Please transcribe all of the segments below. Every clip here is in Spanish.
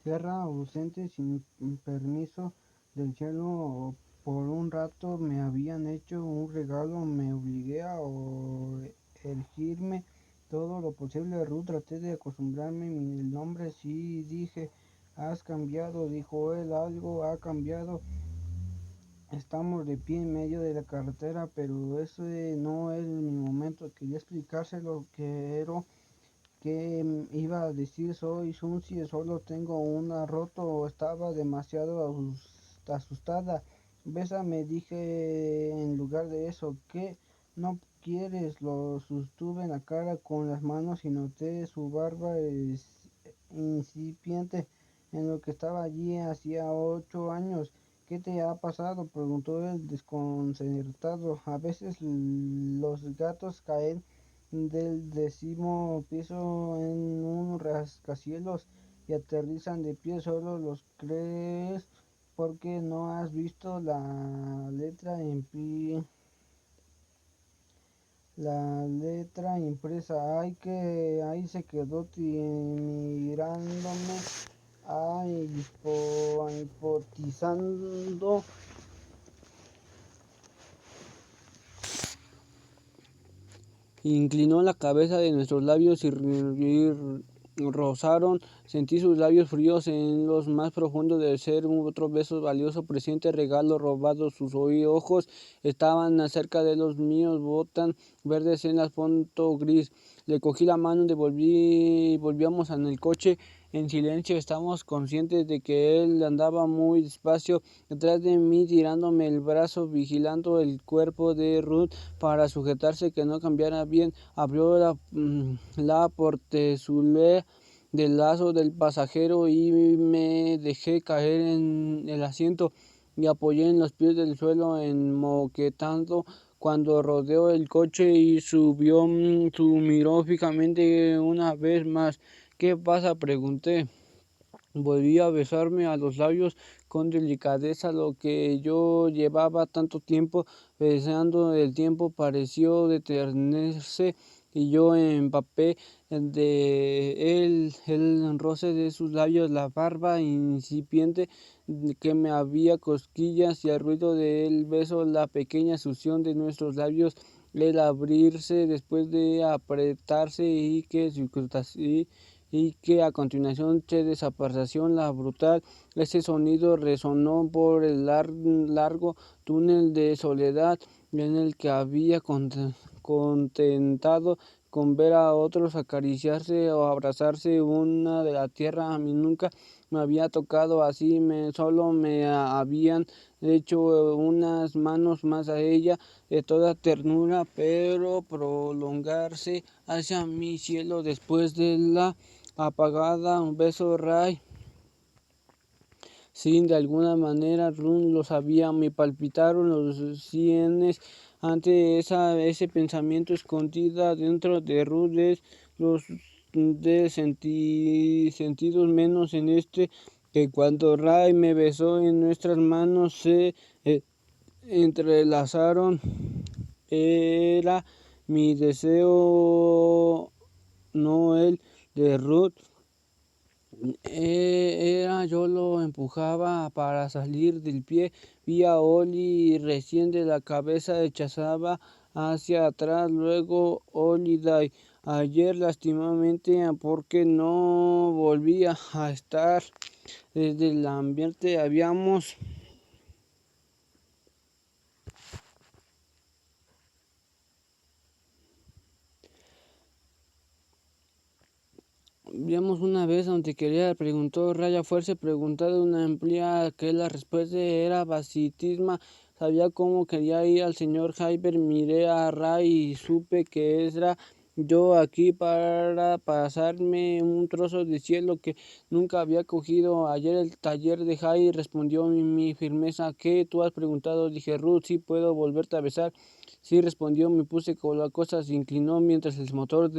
guerra ausente sin permiso del cielo. Por un rato me habían hecho un regalo, me obligué a erigirme todo lo posible. Ruth, traté de acostumbrarme. El nombre sí, dije. Has cambiado, dijo él, algo ha cambiado. Estamos de pie en medio de la carretera, pero ese no es mi momento. Quería explicárselo que iba a decir. Soy Sunsi, solo tengo una roto. Estaba demasiado asustada. Bésame, dije en lugar de eso. ¿Qué? ¿No quieres? Lo sostuve en la cara con las manos y noté su barba incipiente en lo que estaba allí hacía 8 años. ¿Qué te ha pasado? Preguntó él desconcertado. A veces los gatos caen del 10º piso en un rascacielos y aterrizan de pie. Solo los crees porque no has visto la letra impresa. Ahí se quedó mirándome, hipotizando. Inclinó la cabeza de nuestros labios y rozaron. Sentí sus labios fríos en los más profundos del ser. Otro beso valioso, presente, regalo robado. Sus ojos estaban cerca de los míos, botan verdes en el fondo gris. Le cogí la mano y volvíamos en el coche. En silencio estábamos conscientes de que él andaba muy despacio detrás de mí, tirándome el brazo, vigilando el cuerpo de Ruth para sujetarse que no cambiara bien. Abrió la portezuela del lazo del pasajero y me dejé caer en el asiento y apoyé en los pies del suelo enmoquetando. Cuando rodeó el coche y subió, miró fijamente una vez más. ¿Qué pasa? Pregunté. Volví a besarme a los labios con delicadeza. Lo que yo llevaba tanto tiempo besando, el tiempo pareció detenerse y yo empapé de el roce de sus labios, la barba incipiente que me había cosquillas y el ruido del beso, la pequeña succión de nuestros labios, el abrirse después de apretarse y que a continuación se desapareció la brutal. Ese sonido resonó por el largo túnel de soledad en el que había contentado con ver a otros acariciarse o abrazarse una de la tierra. A mí nunca me había tocado así, solo me habían hecho unas manos más a ella, de toda ternura, pero prolongarse hacia mi cielo después de la apagada. Un beso, Ray. Sin de alguna manera Run lo sabía. Me palpitaron los sienes ante ese pensamiento escondida dentro de Rudes, los de sentidos menos en que cuando Ray me besó en nuestras manos se entrelazaron. Era mi deseo, no el de Ruth. Era yo lo empujaba para salir del pie. Vi a Oli recién de la cabeza echaba hacia atrás. Luego Holiday. Ayer lastimosamente porque no volvía a estar desde el ambiente. Habíamos una vez donde quería, preguntó Raya Fuerza, preguntado una empleada que la respuesta era basitisma. Sabía cómo quería ir al señor Hyper. Miré a Ray y supe que era yo aquí para pasarme un trozo de cielo que nunca había cogido. Ayer el taller de Jai respondió mi firmeza. ¿Qué tú has preguntado? Dije, Ruth, ¿sí puedo volverte a besar? Sí, respondió. Me puse con la cosa, se inclinó mientras el motor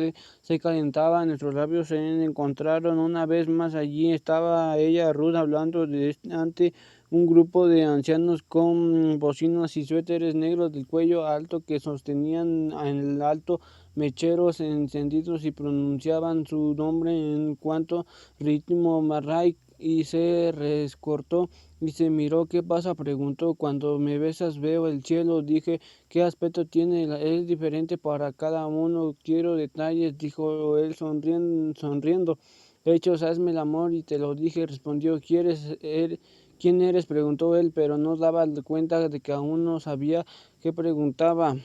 se calentaba. Nuestros labios se encontraron una vez más. Allí estaba ella, Ruth, hablando ante un grupo de ancianos con bocinas y suéteres negros del cuello alto que sostenían en el alto mecheros encendidos y pronunciaban su nombre en cuanto ritmo. Marray y se recortó y se miró. ¿Qué pasa?, preguntó. Cuando me besas veo el cielo. Dije, ¿qué aspecto tiene? Es diferente para cada uno. Quiero detalles, dijo él sonriendo. Hechos, hazme el amor y te lo dije, respondió. ¿Quién eres?, preguntó él, pero no daba cuenta de que aún no sabía qué preguntaba.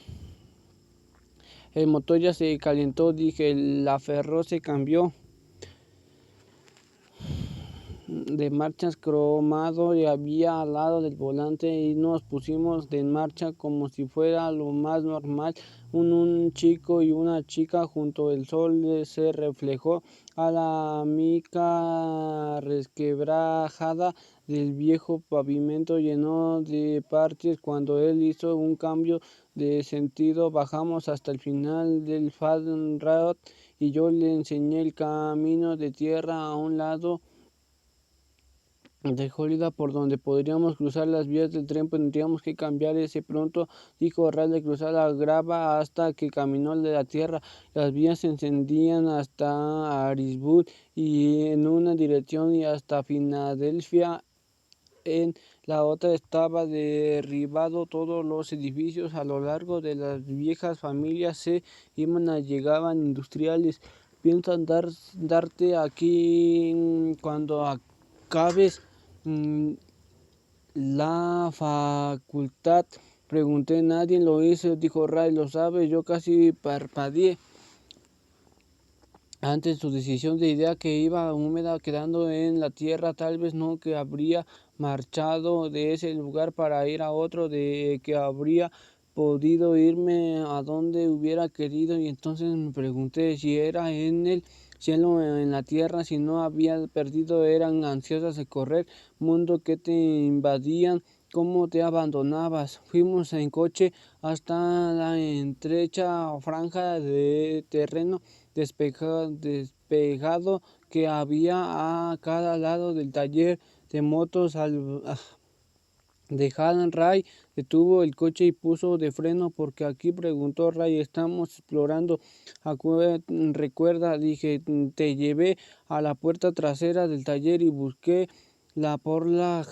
El motor ya se calentó, dije, la Ferro se cambió de marchas cromado y había al lado del volante y nos pusimos en marcha como si fuera lo más normal. Un chico y una chica junto. El sol se reflejó a la mica resquebrajada del viejo pavimento lleno de parches. Cuando él hizo un cambio de sentido bajamos hasta el final del Fan Road y yo le enseñé el camino de tierra a un lado de Florida por donde podríamos cruzar las vías del tren. Tendríamos que cambiar ese pronto, dijo Ray, de cruzar la grava hasta que caminó de la tierra. Las vías se encendían hasta Harrisburg y en una dirección y hasta Filadelfia en la otra. Estaba derribado todos los edificios a lo largo de las viejas familias se iban a llegaban industriales. ¿Piensan darte aquí cuando acabes la facultad?, pregunté. Nadie lo hizo, dijo Ray. Lo sabes, yo casi parpadeé ante su decisión de idea que iba húmeda quedando en la tierra. Tal vez no, que habría marchado de ese lugar para ir a otro, de que habría podido irme a donde hubiera querido. Y entonces me pregunté si era en el cielo o en la tierra, si no había perdido. Eran ansiosas de correr, mundo que te invadían. ¿Cómo te abandonabas? Fuimos en coche hasta la estrecha franja de terreno despejado que había a cada lado del taller de motos. Dejaron. Ray detuvo el coche y puso de freno. ¿Por qué aquí?, preguntó Ray. Estamos explorando. Recuerda, dije, te llevé a la puerta trasera del taller y busqué por la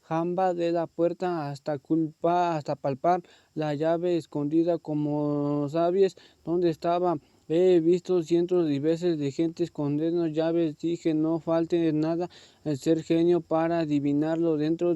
jamba de la puerta hasta palpar la llave escondida. Como sabes dónde estaba. He visto cientos de veces de gente escondiendo llaves. Dije, no falte nada el ser genio para adivinarlo. Dentro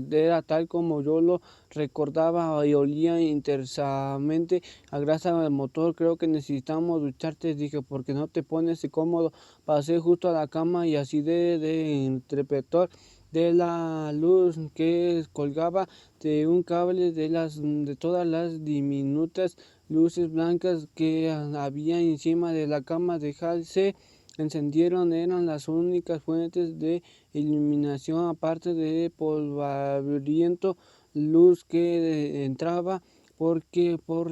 era tal como yo lo recordaba y olía intensamente a grasa del motor. Creo que necesitamos ducharte, dije, porque no te pones cómodo. Pasé justo a la cama y así de entrepetó de la luz que colgaba de un cable de todas las diminutas luces blancas que había encima de la cama de Hal se encendieron. Eran las únicas fuentes de iluminación, aparte de polvoriento luz que entraba por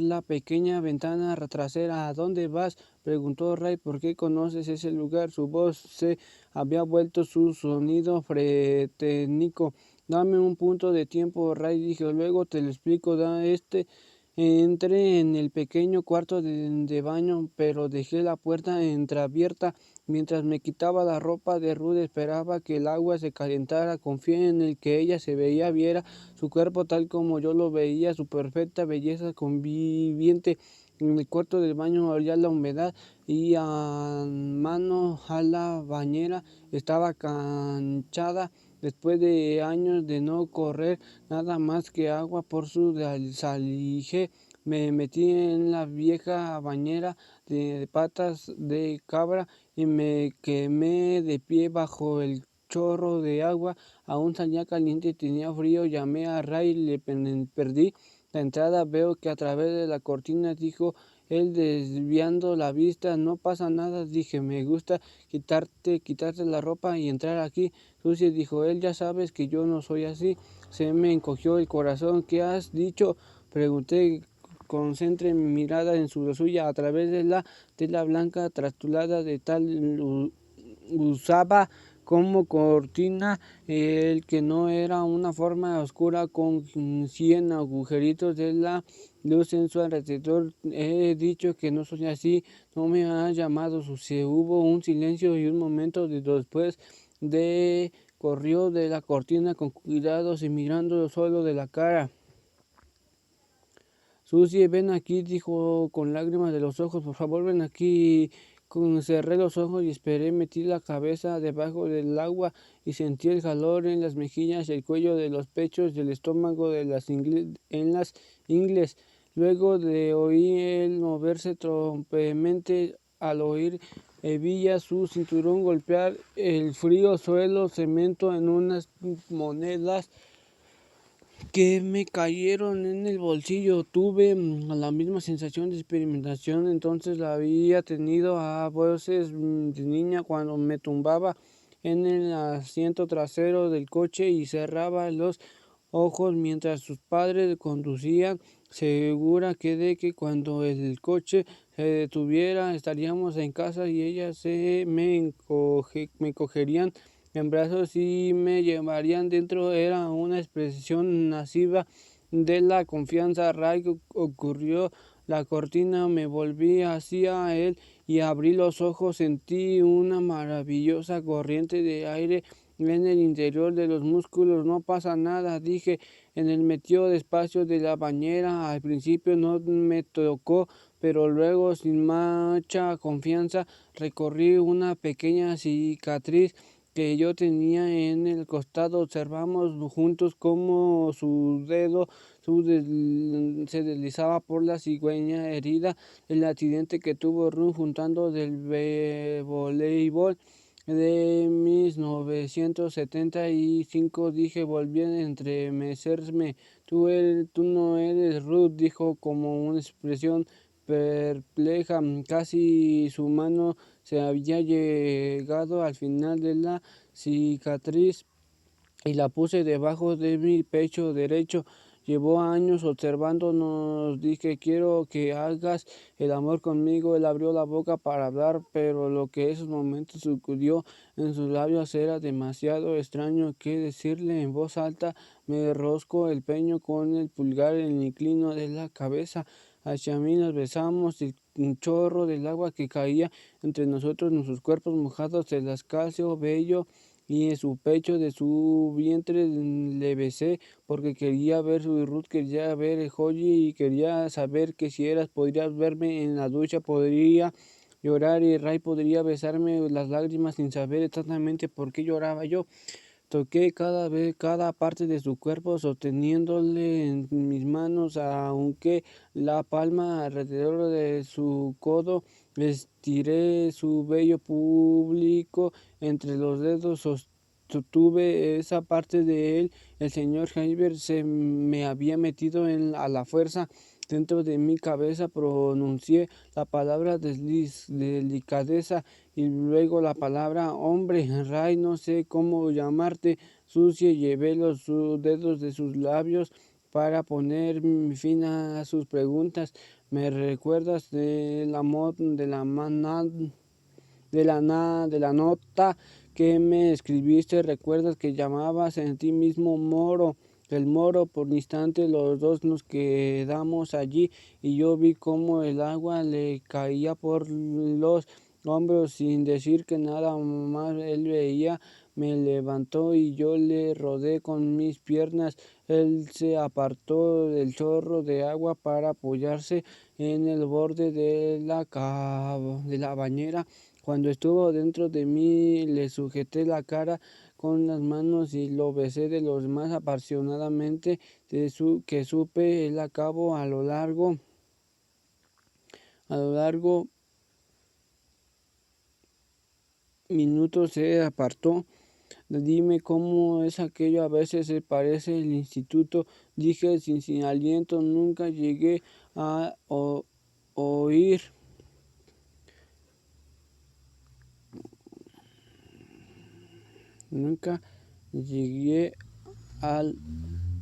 la pequeña ventana trasera. ¿A dónde vas?, preguntó Ray. ¿Por qué conoces ese lugar? Su voz se había vuelto su sonido frenético. Dame un punto de tiempo, Ray, dije, luego te lo explico. Entré en el pequeño cuarto de baño, pero dejé la puerta entreabierta. Mientras me quitaba la ropa de Ruth, esperaba que el agua se calentara. Confié en el que ella viera su cuerpo tal como yo lo veía, su perfecta belleza conviviente. En el cuarto del baño olía la humedad y a mano a la bañera. Estaba cansada después de años de no correr nada más que agua por su desalijo. Me metí en la vieja bañera de patas de cabra y me quemé de pie bajo el chorro de agua. Aún salía caliente y tenía frío. Llamé a Ray, le perdí la entrada. Veo que a través de la cortina, dijo él desviando la vista. No pasa nada, dije, me gusta quitarte la ropa y entrar aquí sucia, dijo él. Ya sabes que yo no soy así. Se me encogió el corazón. ¿Qué has dicho?, pregunté. Concentré mi mirada en su suya a través de la tela blanca trastulada de tal usaba como cortina, el que no era una forma oscura con 100 agujeritos de la luz en su alrededor. He dicho que no soy así, no me has llamado sucio. Hubo un silencio y un momento después de corrió de la cortina con cuidado y mirando solo de la cara. Susie, ven aquí, dijo con lágrimas de los ojos, por favor ven aquí. Cerré los ojos y esperé, metí la cabeza debajo del agua y sentí el calor en las mejillas, el cuello de los pechos y el estómago en las ingles. Luego de oír él moverse torpemente, al oír hebilla su cinturón golpear el frío suelo, cemento en unas monedas que me cayeron en el bolsillo. Tuve la misma sensación de experimentación, entonces la había tenido a veces de niña cuando me tumbaba en el asiento trasero del coche y cerraba los ojos mientras sus padres conducían. Segura quedé que cuando el coche se detuviera estaríamos en casa y ellas me cogerían en brazos y me llevarían dentro. Era una expresión nacida de la confianza. Ray ocurrió la cortina, me volví hacia él y abrí los ojos. Sentí una maravillosa corriente de aire en el interior de los músculos. No pasa nada, dije. En el metió despacio de la bañera. Al principio no me tocó, pero luego sin mucha confianza recorrí una pequeña cicatriz que yo tenía en el costado. Observamos juntos cómo su dedo se deslizaba por la cigüeña herida del accidente que tuvo Rum juntando del voleibol de 1975. Dije, volví a entremecerme. Tú no eres Ruth, dijo como una expresión perpleja. Casi su mano se había llegado al final de la cicatriz y la puse debajo de mi pecho derecho. Llevó años observándonos. Dije, quiero que hagas el amor conmigo. Él abrió la boca para hablar, pero lo que esos momentos sucedió en sus labios era demasiado extraño que decirle en voz alta. Me rosco el pecho con el pulgar en el inclino de la cabeza hacia mí. Nos besamos. Un chorro del agua que caía entre nosotros, nuestros cuerpos mojados, el escasio bello y en su pecho de su vientre le besé porque quería ver su Ruth, quería ver Holly y quería saber que si eras podrías verme en la ducha, podría llorar y Ray podría besarme las lágrimas sin saber exactamente por qué lloraba yo. Toqué cada parte de su cuerpo sosteniéndole en mis manos, aunque la palma alrededor de su codo. Estiré su vello público entre los dedos, sostuve esa parte de él. El señor Heiber se me había metido a la fuerza dentro de mi cabeza. Pronuncié la palabra delicadeza y luego la palabra hombre. Ray, no sé cómo llamarte. Sucie, llevé los dedos de sus labios para poner fin a sus preguntas. ¿Me recuerdas del amor de la nota que me escribiste? ¿Recuerdas que llamabas en ti mismo Moro? El Moro, por un instante los dos nos quedamos allí y yo vi cómo el agua le caía por los hombros sin decir que nada más. Él veía, me levantó y yo le rodé con mis piernas. Él se apartó del chorro de agua para apoyarse en el borde de la bañera. Cuando estuvo dentro de mí, le sujeté la cara con las manos y lo besé de lo más apasionadamente que supe. Él acabó a lo largo minutos se apartó. Dime cómo es aquello, a veces se parece el instituto, dije sin aliento. Nunca llegué a oír. Nunca llegué al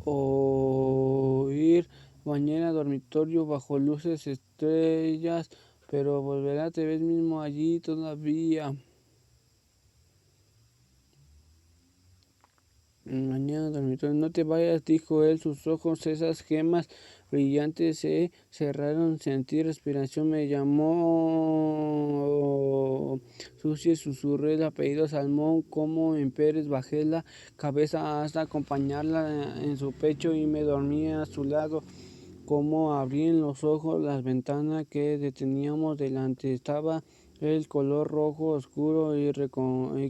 oír bañera, dormitorio, bajo luces, estrellas, pero volverá, te ves mismo allí todavía. Mañana dormitorio, no te vayas, dijo él, sus ojos, esas gemas brillantes se cerraron, sentí respiración, me llamó Susie, susurré el apellido Salmón, como en Pérez, bajé la cabeza hasta acompañarla en su pecho y me dormí a su lado. Como abrí en los ojos las ventanas que teníamos delante, estaba el color rojo oscuro y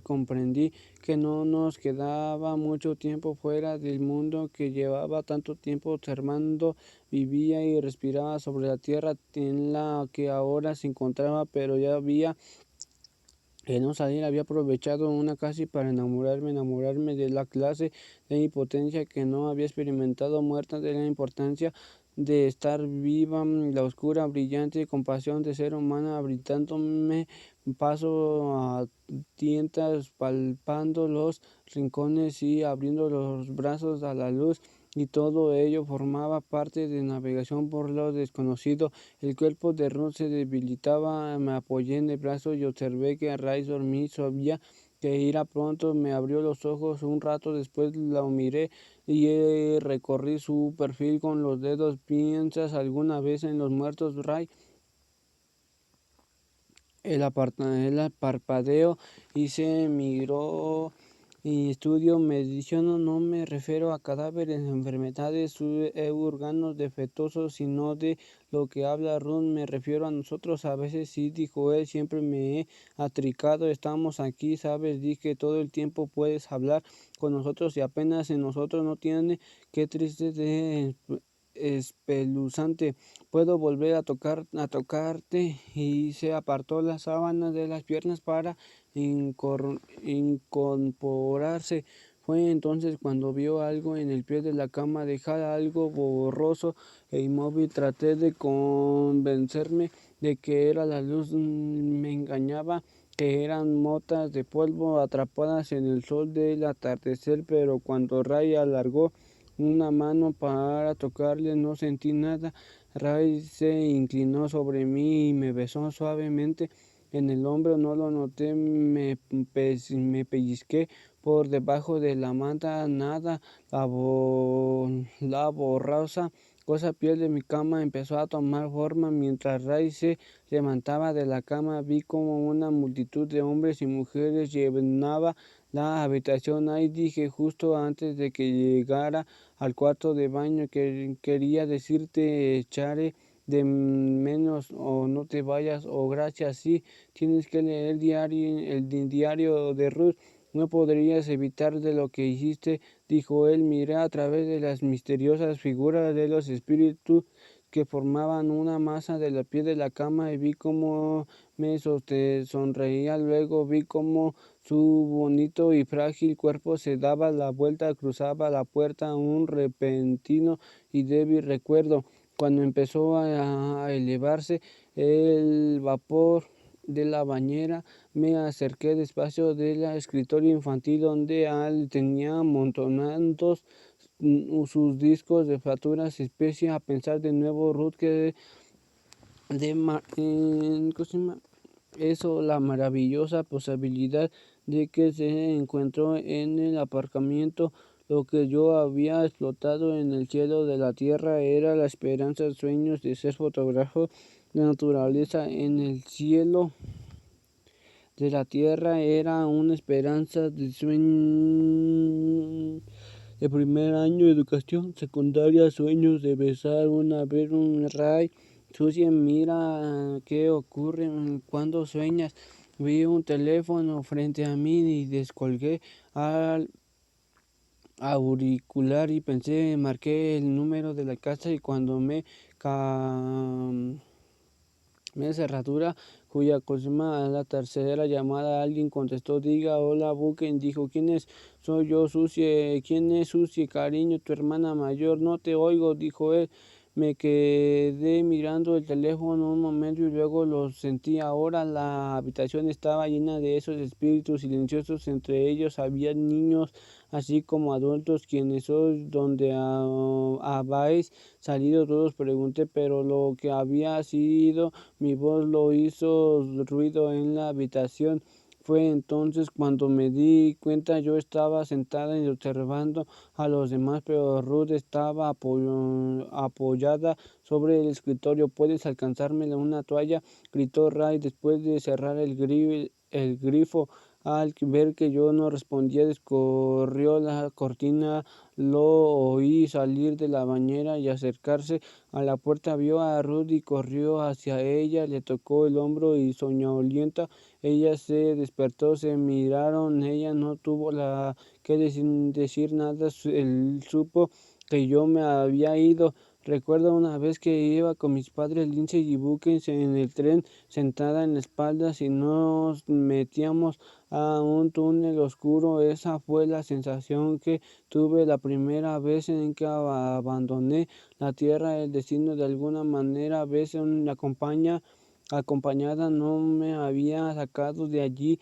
comprendí que no nos quedaba mucho tiempo fuera del mundo que llevaba tanto tiempo observando, vivía y respiraba sobre la tierra en la que ahora se encontraba, pero ya había el no salir había aprovechado una casi para enamorarme de la clase de impotencia que no había experimentado, muerta de la importancia de estar viva, la oscura, brillante compasión de ser humana, abritándome paso a tientas, palpando los rincones y abriendo los brazos a la luz. Y todo ello formaba parte de navegación por lo desconocido. El cuerpo de Ruth se debilitaba, me apoyé en el brazo y observé que a raíz dormí, sabía que irá pronto, me abrió los ojos, un rato después la miré y recorrí su perfil con los dedos. ¿Piensas alguna vez en los muertos, Ray? El parpadeo y se miró y estudio medicina. No me refiero a cadáveres, enfermedades, órganos defectuosos, sino de lo que habla Ruth. Me refiero a nosotros. A veces sí, dijo él, siempre me he atricado. Estamos aquí, sabes, dije, todo el tiempo puedes hablar con nosotros y apenas en nosotros no tiene. Qué triste de espeluznante. Puedo volver a tocarte. Y se apartó las sábanas de las piernas para incorporarse. Fue entonces cuando vio algo en el pie de la cama, dejar algo borroso e inmóvil. Traté de convencerme de que era la luz, me engañaba, que eran motas de polvo atrapadas en el sol del atardecer, pero cuando Ray alargó una mano para tocarle, no sentí nada. Ray se inclinó sobre mí y me besó suavemente en el hombro. No lo noté, me pellizqué por debajo de la manta. Nada, la borrosa cosa piel de mi cama empezó a tomar forma. Mientras Ray se levantaba de la cama, vi como una multitud de hombres y mujeres llenaba la habitación. Ahí dije, justo antes de que llegara al cuarto de baño, que quería decirte, echaré de menos, o no te vayas, o gracias, sí, tienes que leer el diario de Ruth. No podrías evitar de lo que hiciste, dijo él. Miré a través de las misteriosas figuras de los espíritus que formaban una masa de la piel de la cama y vi cómo me sonreía. Luego vi cómo su bonito y frágil cuerpo se daba la vuelta, cruzaba la puerta. Un repentino y débil recuerdo cuando empezó a elevarse el vapor de la bañera. Me acerqué despacio del escritorio infantil donde Al tenía amontonados sus discos de facturas especie. A pensar de nuevo, Ruth, que eso, la maravillosa posibilidad de que se encontró en el aparcamiento. Lo que yo había explotado en el cielo de la tierra era la esperanza, sueños de ser fotógrafo de naturaleza. En el cielo de la tierra era una esperanza de sueño de primer año de educación secundaria, sueños de besar una vez un Ray. Susie, mira qué ocurre cuando sueñas. Vi un teléfono frente a mí y descolgué al auricular y pensé, marqué el número de la casa y cuando me cerradura, cuya cosima a la tercera llamada alguien contestó, diga, hola, Buken, dijo, ¿quién es? Soy yo, Susie. ¿Quién es Susie, cariño? Tu hermana mayor. No te oigo, dijo él. Me quedé mirando el teléfono un momento y luego lo sentí. Ahora la habitación estaba llena de esos espíritus silenciosos. Entre ellos había niños, así como adultos. ¿Quiénes sois? ¿Dónde habéis salido todos? Pregunté, pero lo que había sido mi voz lo hizo ruido en la habitación. Fue entonces cuando me di cuenta. Yo estaba sentada y observando a los demás, pero Ruth estaba apoyada sobre el escritorio. ¿Puedes alcanzarme una toalla?, gritó Ray después de cerrar el grifo. Al ver que yo no respondía, descorrió la cortina. Lo oí salir de la bañera y acercarse a la puerta. Vio a Ruth y corrió hacia ella. Le tocó el hombro y soñolienta ella se despertó. Se miraron. Ella no tuvo que decir nada. Él supo que yo me había ido. Recuerdo una vez que iba con mis padres Lindsay y Buckens en el tren, sentada en la espalda, y nos metíamos a un túnel oscuro. Esa fue la sensación que tuve la primera vez en que abandoné la tierra. El destino de alguna manera, a veces la acompañada, no me había sacado de allí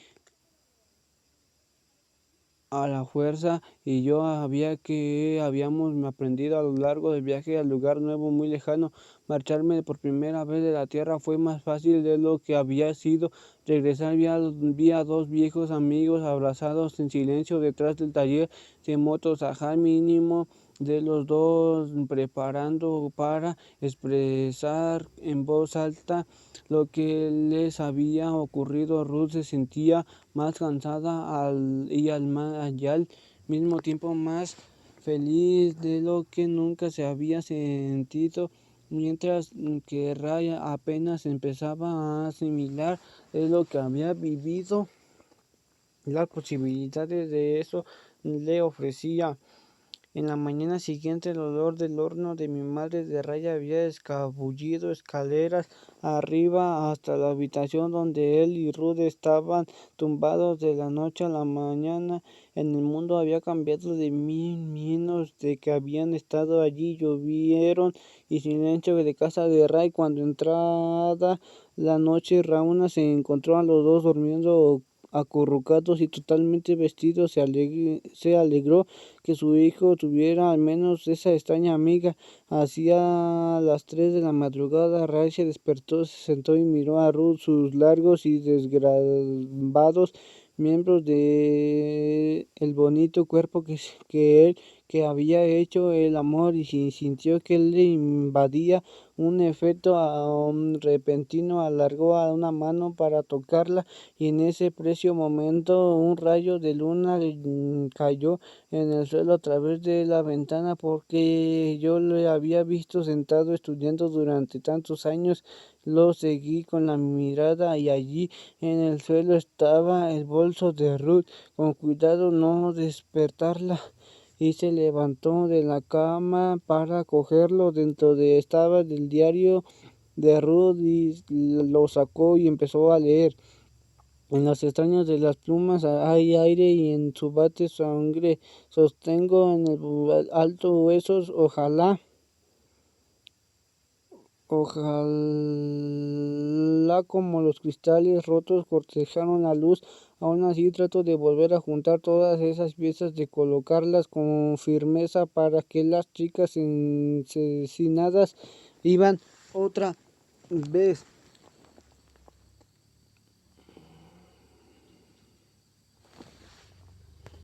a la fuerza, y yo habíamos aprendido a lo largo del viaje al lugar nuevo, muy lejano. Marcharme por primera vez de la tierra fue más fácil de lo que había sido. Regresar, vi a dos viejos amigos abrazados en silencio detrás del taller de motos. A mínimo de los dos preparando para expresar en voz alta lo que les había ocurrido. Ruth se sentía más cansada y al mismo tiempo más feliz de lo que nunca se había sentido, mientras que Raya apenas empezaba a asimilar lo que había vivido. Las posibilidades de eso le ofrecía. En la mañana siguiente, el olor del horno de mi madre de Raya había escabullido escaleras arriba hasta la habitación donde él y Ruth estaban tumbados. De la noche a la mañana, el mundo había cambiado de menos de que habían estado allí. Llovieron y silencio de casa de Ray. Cuando entrada la noche, Rauna se encontró a los dos durmiendo acurrucados y totalmente vestidos. Se alegró que su hijo tuviera al menos esa extraña amiga. Hacia las 3 de la madrugada, Ray se despertó, se sentó y miró a Ruth. Sus largos y desgrabados miembros de el bonito cuerpo que había hecho el amor, y sintió que le invadía un efecto repentino. Alargó una mano para tocarla, y en ese preciso momento un rayo de luna cayó en el suelo a través de la ventana, porque yo le había visto sentado estudiando durante tantos años. Lo seguí con la mirada, y allí en el suelo estaba el bolso de Ruth. Con cuidado no despertarla, y se levantó de la cama para cogerlo. Dentro estaba el diario de Ruth, y lo sacó y empezó a leer. En las extrañas de las plumas hay aire, y en su bate sangre. Sostengo en el alto huesos. Ojalá como los cristales rotos cortejaron la luz. Aún así trato de volver a juntar todas esas piezas, de colocarlas con firmeza para que las chicas asesinadas iban otra vez